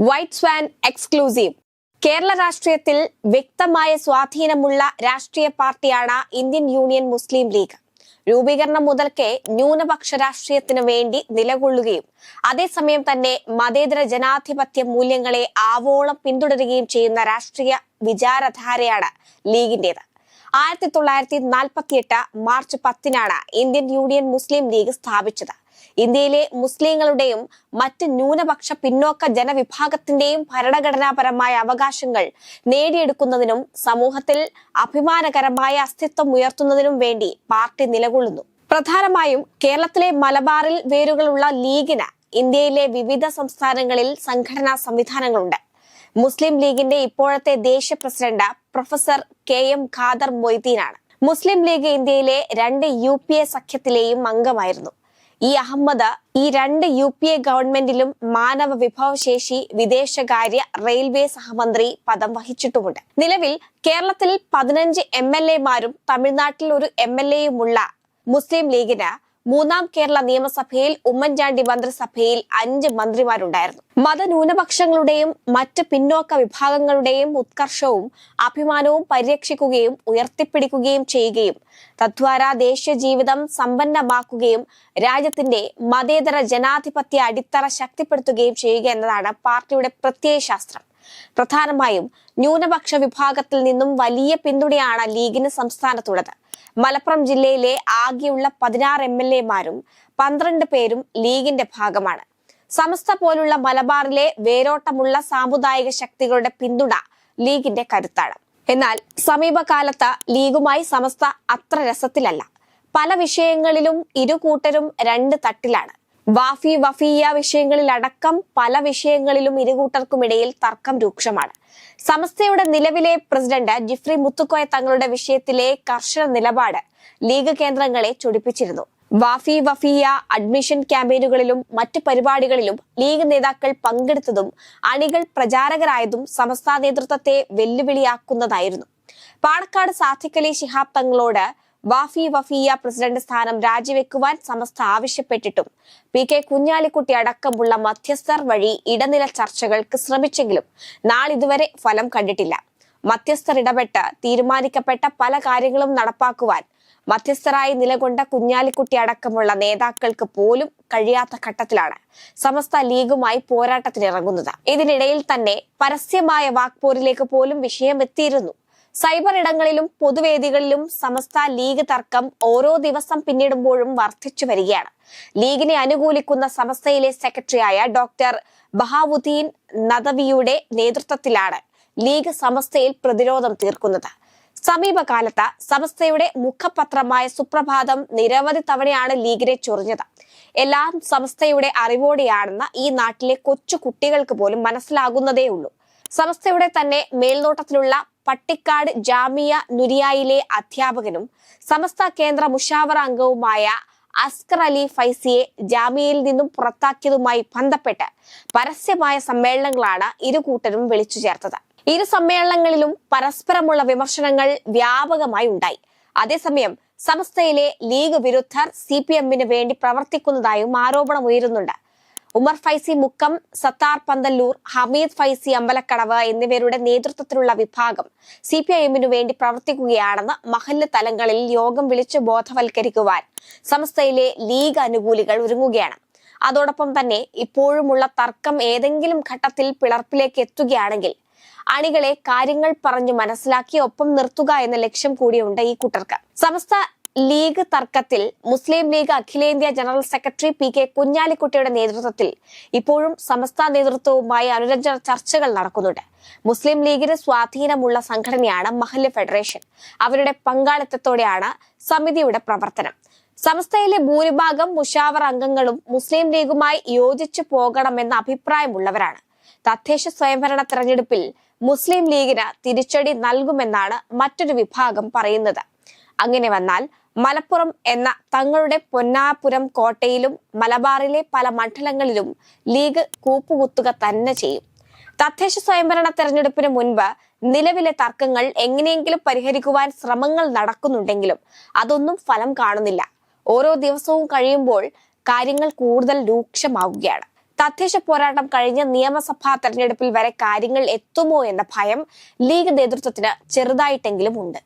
White swan exclusive. Kerala രാഷ്ട്രീയത്തിൽ വ്യക്തമായ സ്വാധീനമുള്ള രാഷ്ട്രീയ പാർട്ടിയാണ് ഇന്ത്യൻ യൂണിയൻ മുസ്ലിം ലീഗ്. രൂപീകരണം മുതൽക്കേ ന്യൂനപക്ഷ രാഷ്ട്രീയത്തിന് വേണ്ടി നിലകൊള്ളുകയും അതേസമയം തന്നെ മതേതര ജനാധിപത്യ മൂല്യങ്ങളെ ആവോളം പിന്തുടരുകയും ചെയ്യുന്ന രാഷ്ട്രീയ വിചാരധാരയാണ് ലീഗിന്റേത്. 1948 മാർച്ച് 10 ഇന്ത്യൻ യൂണിയൻ മുസ്ലിം ലീഗ് സ്ഥാപിച്ചത്. ഇന്ത്യയിലെ മുസ്ലിങ്ങളുടെയും മറ്റ് ന്യൂനപക്ഷ പിന്നോക്ക ജനവിഭാഗത്തിന്റെയും ഭരണഘടനാപരമായ അവകാശങ്ങൾ നേടിയെടുക്കുന്നതിനും സമൂഹത്തിൽ അഭിമാനകരമായ അസ്തിത്വം ഉയർത്തുന്നതിനും വേണ്ടി പാർട്ടി നിലകൊള്ളുന്നു. പ്രധാനമായും കേരളത്തിലെ മലബാറിൽ വേരുകളുള്ള ലീഗിന് ഇന്ത്യയിലെ വിവിധ സംസ്ഥാനങ്ങളിൽ സംഘടനാ സംവിധാനങ്ങളുണ്ട്. മുസ്ലിം ലീഗിന്റെ ഇപ്പോഴത്തെ ദേശീയ പ്രസിഡന്റ് പ്രൊഫസർ KM ഖാദർ മൊയ്തീനാണ്. മുസ്ലിം ലീഗ് ഇന്ത്യയിലെ 2 UPA സഖ്യത്തിലെയും അംഗമായിരുന്നു. അഹമ്മദ് ഈ 2 UPA ഗവൺമെന്റിലും മാനവ വിഭവശേഷി, വിദേശകാര്യ, റെയിൽവേ സഹമന്ത്രി പദം വഹിച്ചിട്ടുമുണ്ട്. നിലവിൽ കേരളത്തിൽ 15 MLA മാരും തമിഴ്നാട്ടിൽ ഒരു MLA-യുമുള്ള മുസ്ലിം ലീഗിന് 3ാം കേരള നിയമസഭയിൽ ഉമ്മൻചാണ്ടി മന്ത്രിസഭയിൽ 5 മന്ത്രിമാരുണ്ടായിരുന്നു. മതന്യൂനപക്ഷങ്ങളുടെയും മറ്റ് പിന്നോക്ക വിഭാഗങ്ങളുടെയും ഉത്കർഷവും അഭിമാനവും പരിരക്ഷിക്കുകയും ഉയർത്തിപ്പിടിക്കുകയും ചെയ്യുകയും തദ്വാരാ ദേശീയ ജീവിതം സമ്പന്നമാക്കുകയും രാജ്യത്തിന്റെ മതേതര ജനാധിപത്യ അടിത്തറ ശക്തിപ്പെടുത്തുകയും ചെയ്യുക എന്നതാണ് പാർട്ടിയുടെ പ്രത്യയശാസ്ത്രം. പ്രധാനമായും ന്യൂനപക്ഷ വിഭാഗത്തിൽ നിന്നും വലിയ പിന്തുണയാണ് ലീഗിന് സംസ്ഥാനത്തുള്ളത്. മലപ്പുറം ജില്ലയിലെ ആകെയുള്ള 16 MLA-മാരും 12 പേരും ലീഗിന്റെ ഭാഗമാണ്. സമസ്ത പോലുള്ള മലബാറിലെ വേരോട്ടമുള്ള സാമുദായിക ശക്തികളുടെ പിന്തുണ ലീഗിന്റെ കരുത്താണ്. എന്നാൽ സമീപകാലത്ത് ലീഗുമായി സമസ്ത അത്ര രസത്തിലല്ല. പല വിഷയങ്ങളിലും ഇരു കൂട്ടരും 2 തട്ടിലാണ്. വാഫി വഫിയ വിഷയങ്ങളിലടക്കം പല വിഷയങ്ങളിലും ഇരുകൂട്ടർക്കുമിടയിൽ തർക്കം രൂക്ഷമാണ്. സമസ്തയുടെ നിലവിലെ പ്രസിഡന്റ് ജിഫ്രി മുത്തുക്കോയ തങ്ങളുടെ വിഷയത്തിലെ കർശന നിലപാട് ലീഗ് കേന്ദ്രങ്ങളെ ചൊടിപ്പിച്ചിരുന്നു. വാഫി വഫിയ അഡ്മിഷൻ ക്യാമ്പയിനുകളിലും മറ്റ് പരിപാടികളിലും ലീഗ് നേതാക്കൾ പങ്കെടുത്തതും അണികൾ പ്രചാരകരായതും സമസ്ത നേതൃത്വത്തെ വെല്ലുവിളിയാക്കുന്നതായിരുന്നു. പാണക്കാട് സാദിഖ് അലി ശിഹാബ് തങ്ങളോട് വാഫി വഫിയ പ്രസിഡന്റ് സ്ഥാനം രാജിവെക്കുവാൻ സമസ്ത ആവശ്യപ്പെട്ടിട്ടും PK കുഞ്ഞാലിക്കുട്ടി അടക്കമുള്ള മധ്യസ്ഥർ വഴി ഇടനില ചർച്ചകൾക്ക് ശ്രമിച്ചെങ്കിലും നാളിതുവരെ ഫലം കണ്ടിട്ടില്ല. മധ്യസ്ഥർ ഇടപെട്ട് തീരുമാനിക്കപ്പെട്ട പല കാര്യങ്ങളും നടപ്പാക്കുവാൻ മധ്യസ്ഥരായി നിലകൊണ്ട കുഞ്ഞാലിക്കുട്ടി അടക്കമുള്ള നേതാക്കൾക്ക് പോലും കഴിയാത്ത ഘട്ടത്തിലാണ് സമസ്ത ലീഗുമായി പോരാട്ടത്തിനിറങ്ങുന്നത്. ഇതിനിടയിൽ തന്നെ പരസ്യമായ വാക്പോരിലേക്ക് പോലും വിഷയം എത്തിയിരുന്നു. സൈബർ ഇടങ്ങളിലും പൊതുവേദികളിലും സമസ്ത ലീഗ് തർക്കം ഓരോ ദിവസം പിന്നിടുമ്പോഴും വർദ്ധിച്ചു വരികയാണ്. ലീഗിനെ അനുകൂലിക്കുന്ന സമസ്തയിലെ സെക്രട്ടറിയായ ഡോക്ടർ ബഹാവുദ്ദീൻ നദവിയുടെ നേതൃത്വത്തിലാണ് ലീഗ് സമസ്തയിൽ പ്രതിരോധം തീർക്കുന്നത്. സമീപകാലത്ത് സമസ്തയുടെ മുഖപത്രമായ സുപ്രഭാതം നിരവധി തവണയാണ് ലീഗിനെ ചൊറിഞ്ഞത്. എല്ലാം സമസ്തയുടെ അറിവോടെയാണെന്ന് ഈ നാട്ടിലെ കൊച്ചു കുട്ടികൾക്ക് പോലും മനസ്സിലാകുന്നതേ ഉള്ളൂ. സമസ്തയുടെ തന്നെ മേൽനോട്ടത്തിലുള്ള പട്ടിക്കാട് ജാമിയ നുരിയയിലെ അധ്യാപകനും സമസ്ത കേന്ദ്ര മുഷാവറ അംഗവുമായ അസ്കർ അലി ഫൈസിയെ ജാമിയയിൽ നിന്നും പുറത്താക്കിയതുമായി ബന്ധപ്പെട്ട് പരസ്യമായ സമ്മേളനങ്ങളാണ് ഇരുകൂട്ടരും വിളിച്ചു ചേർത്തത്. ഇരു സമ്മേളനങ്ങളിലും പരസ്പരമുള്ള വിമർശനങ്ങൾ വ്യാപകമായി ഉണ്ടായി. അതേസമയം സമസ്തയിലെ ലീഗ് വിരുദ്ധർ CPM-ന് വേണ്ടി പ്രവർത്തിക്കുന്നതായും ആരോപണം ഉയരുന്നുണ്ട്. ഉമർ ഫൈസി മുക്കം, സത്താർ പന്തല്ലൂർ, ഹമീദ് ഫൈസി അമ്പലക്കടവ് എന്നിവരുടെ നേതൃത്വത്തിലുള്ള വിഭാഗം CPIM-നു വേണ്ടി പ്രവർത്തിക്കുകയാണെന്ന് മഹല്ല് തലങ്ങളിൽ യോഗം വിളിച്ച് ബോധവൽക്കരിക്കുവാൻ സമസ്തയിലെ ലീഗ് അനുകൂലികൾ ഒരുങ്ങുകയാണ്. അതോടൊപ്പം തന്നെ ഇപ്പോഴുമുള്ള തർക്കം ഏതെങ്കിലും ഘട്ടത്തിൽ പിളർപ്പിലേക്ക് എത്തുകയാണെങ്കിൽ അണികളെ കാര്യങ്ങൾ പറഞ്ഞു മനസ്സിലാക്കി ഒപ്പം നിർത്തുക എന്ന ലക്ഷ്യം കൂടിയുണ്ട് ഈ കൂട്ടർക്ക്. സമസ്ത ലീഗ് തർക്കത്തിൽ മുസ്ലിം ലീഗ് അഖിലേന്ത്യാ ജനറൽ സെക്രട്ടറി PK കുഞ്ഞാലിക്കുട്ടിയുടെ നേതൃത്വത്തിൽ ഇപ്പോഴും സമസ്ത നേതൃത്വവുമായി അനുരഞ്ജന ചർച്ചകൾ നടക്കുന്നുണ്ട്. മുസ്ലിം ലീഗിന് സ്വാധീനമുള്ള സംഘടനയാണ് മഹല്ല് ഫെഡറേഷൻ. അവരുടെ പങ്കാളിത്തത്തോടെയാണ് സമിതിയുടെ പ്രവർത്തനം. സമസ്തയിലെ ഭൂരിഭാഗം മുഷാവറ അംഗങ്ങളും മുസ്ലിം ലീഗുമായി യോജിച്ചു പോകണമെന്ന അഭിപ്രായമുള്ളവരാണ്. തദ്ദേശ സ്വയംഭരണ തെരഞ്ഞെടുപ്പിൽ മുസ്ലിം ലീഗിന് തിരിച്ചടി നൽകുമെന്നാണ് മറ്റൊരു വിഭാഗം പറയുന്നത്. അങ്ങനെ വന്നാൽ മലപ്പുറം എന്ന തങ്ങളുടെ പൊന്നാപുരം കോട്ടയിലും മലബാറിലെ പല മണ്ഡലങ്ങളിലും ലീഗ് കൂപ്പുകുത്തുക തന്നെ ചെയ്യും. തദ്ദേശ സ്വയംഭരണ തെരഞ്ഞെടുപ്പിന് മുൻപ് നിലവിലെ തർക്കങ്ങൾ എങ്ങനെയെങ്കിലും പരിഹരിക്കുവാൻ ശ്രമങ്ങൾ നടക്കുന്നുണ്ടെങ്കിലും അതൊന്നും ഫലം കാണുന്നില്ല. ഓരോ ദിവസവും കഴിയുമ്പോൾ കാര്യങ്ങൾ കൂടുതൽ രൂക്ഷമാവുകയാണ്. തദ്ദേശ പോരാട്ടം കഴിഞ്ഞ് നിയമസഭാ തെരഞ്ഞെടുപ്പിൽ വരെ കാര്യങ്ങൾ എത്തുമോ എന്ന ഭയം ലീഗ് നേതൃത്വത്തിന് ചെറുതായിട്ടെങ്കിലും ഉണ്ട്.